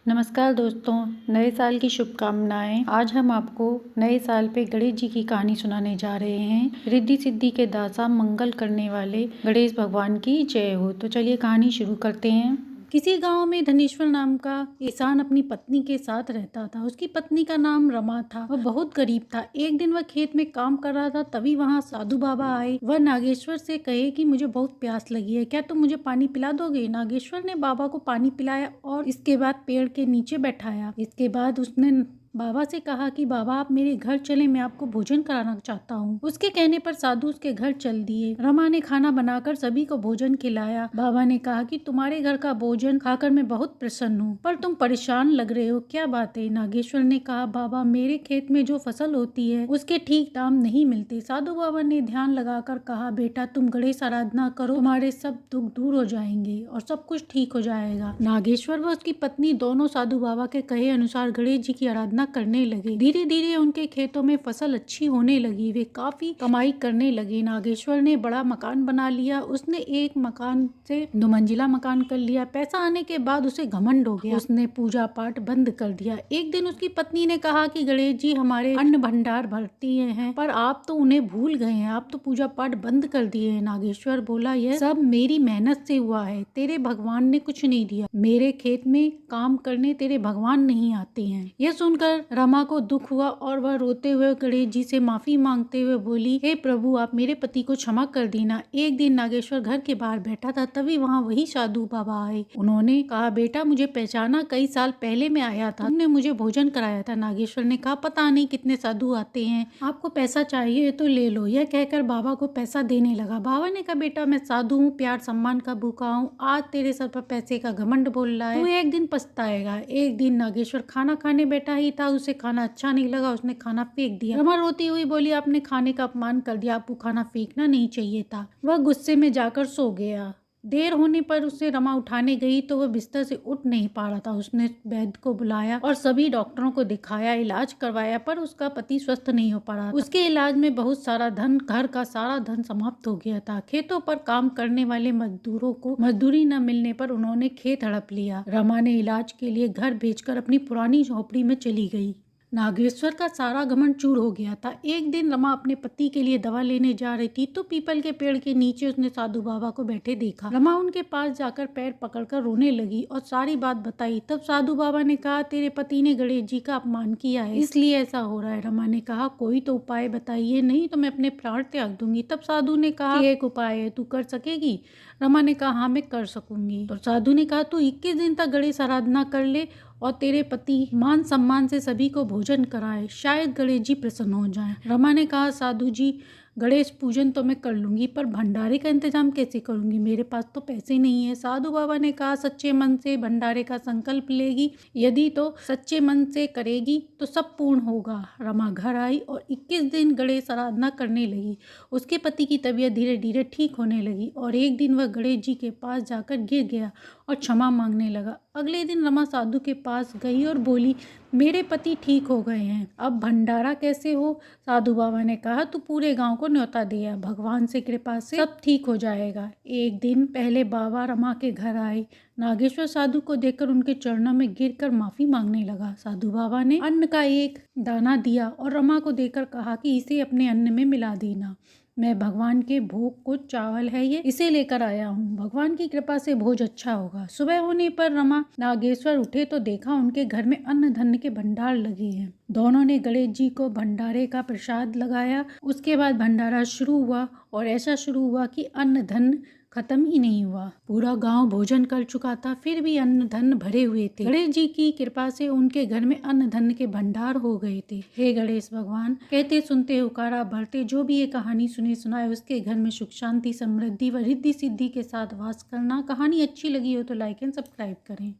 नमस्कार दोस्तों, नए साल की शुभकामनाएं। आज हम आपको नए साल पे गणेश जी की कहानी सुनाने जा रहे हैं। रिद्धि सिद्धि के दाता, मंगल करने वाले गणेश भगवान की जय हो। तो चलिए कहानी शुरू करते हैं। किसी गांव में धनेश्वर नाम का किसान अपनी पत्नी के साथ रहता था। उसकी पत्नी का नाम रमा था। वह बहुत गरीब था। एक दिन वह खेत में काम कर रहा था, तभी वहां साधु बाबा आए। वह नागेश्वर से कहे कि मुझे बहुत प्यास लगी है, क्या तुम मुझे पानी पिला दोगे? नागेश्वर ने बाबा को पानी पिलाया और इसके बाद पेड़ के नीचे बैठाया। इसके बाद उसने बाबा से कहा कि बाबा आप मेरे घर चले, मैं आपको भोजन कराना चाहता हूँ। उसके कहने पर साधु उसके घर चल दिए। रमा ने खाना बनाकर सभी को भोजन खिलाया। बाबा ने कहा कि तुम्हारे घर का भोजन खाकर मैं बहुत प्रसन्न हूँ, पर तुम परेशान लग रहे हो, क्या बात है? नागेश्वर ने कहा, बाबा मेरे खेत में जो फसल होती है उसके ठीक दाम नहीं मिलते। साधु बाबा ने ध्यान लगाकर कहा, बेटा तुम गणेश आराधना करो, तुम्हारे सब दुख दूर हो जाएंगे और सब कुछ ठीक हो जाएगा। नागेश्वर व उसकी पत्नी दोनों साधु बाबा के कहे अनुसार गणेश जी की आराधना करने लगे। धीरे धीरे उनके खेतों में फसल अच्छी होने लगी। वे काफी कमाई करने लगे। नागेश्वर ने बड़ा मकान बना लिया। उसने एक मकान से 2 मंजिला मकान कर लिया। पैसा आने के बाद उसे घमंड हो गया। उसने पूजा पाठ बंद कर दिया। एक दिन उसकी पत्नी ने कहा कि गणेश जी हमारे अन्न भंडार भरती हैं, पर आप तो उन्हें भूल गए हैं, आप तो पूजा पाठ बंद कर दिए हैं। नागेश्वर बोला, यह सब मेरी मेहनत से हुआ है, तेरे भगवान ने कुछ नहीं दिया। मेरे खेत में काम करने तेरे भगवान नहीं आते हैं। यह सुनकर रमा को दुख हुआ और वह रोते हुए गणेश जी से माफी मांगते हुए बोली, हे प्रभु आप मेरे पति को क्षमा कर देना। एक दिन नागेश्वर घर के बाहर बैठा था, तभी वहाँ वही साधु बाबा आए। उन्होंने कहा, बेटा मुझे पहचाना? कई साल पहले मैं आया था, तुमने मुझे भोजन कराया था। नागेश्वर ने कहा, पता नहीं कितने साधु आते हैं, आपको पैसा चाहिए तो ले लो। यह कहकर बाबा को पैसा देने लगा। बाबा ने कहा, बेटा मैं साधु हूँ, प्यार सम्मान का भूखा हूँ, आज तेरे सर पर पैसे का घमंड बोल रहा है, तू एक दिन पछताएगा। एक दिन नागेश्वर खाना खाने बैठा ही था, उसे खाना अच्छा नहीं लगा, उसने खाना फेंक दिया। रमा रोती हुई बोली, आपने खाने का अपमान कर दिया, आपको खाना फेंकना नहीं चाहिए था। वह गुस्से में जाकर सो गया। देर होने पर उसे रमा उठाने गई तो वह बिस्तर से उठ नहीं पा रहा था। उसने वैद्य को बुलाया और सभी डॉक्टरों को दिखाया, इलाज करवाया, पर उसका पति स्वस्थ नहीं हो पा रहा था। उसके इलाज में बहुत सारा धन, घर का सारा धन समाप्त हो गया था। खेतों पर काम करने वाले मजदूरों को मजदूरी न मिलने पर उन्होंने खेत हड़प लिया। रमा ने इलाज के लिए घर भेजकर अपनी पुरानी झोपड़ी में चली गई। नागेश्वर का सारा घमंड चूर हो गया था। एक दिन रमा अपने पति के लिए दवा लेने जा रही थी तो पीपल के पेड़ के नीचे उसने साधु बाबा को बैठे देखा। रमा उनके पास जाकर पैर पकड़कर रोने लगी और सारी बात बताई। तब साधु बाबा ने कहा, तेरे पति ने गणेश जी का अपमान किया है, इसलिए ऐसा हो रहा है। रमा ने कहा, कोई तो उपाय बताइए, नहीं तो मैं अपने प्राण त्याग दूंगी। तब साधु ने कहा, एक उपाय है, तू कर सकेगी? रमा ने कहा, हाँ मैं कर सकूंगी। तो साधु ने कहा, तू 21 दिन तक गणेश आराधना कर ले और तेरे पति मान सम्मान से सभी को भोजन कराए, शायद गणेश जी प्रसन्न हो जाएं। रमा ने कहा, साधु जी गणेश पूजन तो मैं कर लूंगी, पर भंडारे का इंतजाम कैसे करूंगी? मेरे पास तो पैसे नहीं है। साधु बाबा ने कहा, सच्चे मन से भंडारे का संकल्प लेगी, यदि तो सच्चे मन से करेगी तो सब पूर्ण होगा। रमा घर आई और 21 दिन गणेश आराधना करने लगी। उसके पति की तबीयत धीरे धीरे ठीक होने लगी और एक दिन वह गणेश जी के पास जाकर गिर गया और क्षमा मांगने लगा। अगले दिन रमा साधु के पास गई और बोली, मेरे पति ठीक हो गए हैं, अब भंडारा कैसे हो? साधु बाबा ने कहा, तू पूरे गांव को न्योता दिया, भगवान से कृपा से सब ठीक हो जाएगा। एक दिन पहले बाबा रमा के घर आए। नागेश्वर साधु को देखकर उनके चरणों में गिरकर माफी मांगने लगा। साधु बाबा ने अन्न का एक दाना दिया और रमा को देकर कहा कि इसे अपने अन्न में मिला देना, मैं भगवान के भोग को चावल है ये, इसे लेकर आया हूँ, भगवान की कृपा से भोज अच्छा होगा। सुबह होने पर रमा नागेश्वर उठे तो देखा उनके घर में अन्न धन के भंडार लगे हैं। दोनों ने गणेश जी को भंडारे का प्रसाद लगाया। उसके बाद भंडारा शुरू हुआ और ऐसा शुरू हुआ कि अन्न धन खत्म ही नहीं हुआ। पूरा गांव भोजन कर चुका था, फिर भी अन्न धन भरे हुए थे। गणेश जी की कृपा से उनके घर में अन्न धन के भंडार हो गए थे। हे गणेश भगवान, कहते सुनते हुकारा भरते, जो भी ये कहानी सुने सुनाए उसके घर में सुख शांति समृद्धि व रिद्धि सिद्धि के साथ वास करना। कहानी अच्छी लगी हो तो लाइक एंड सब्सक्राइब करें।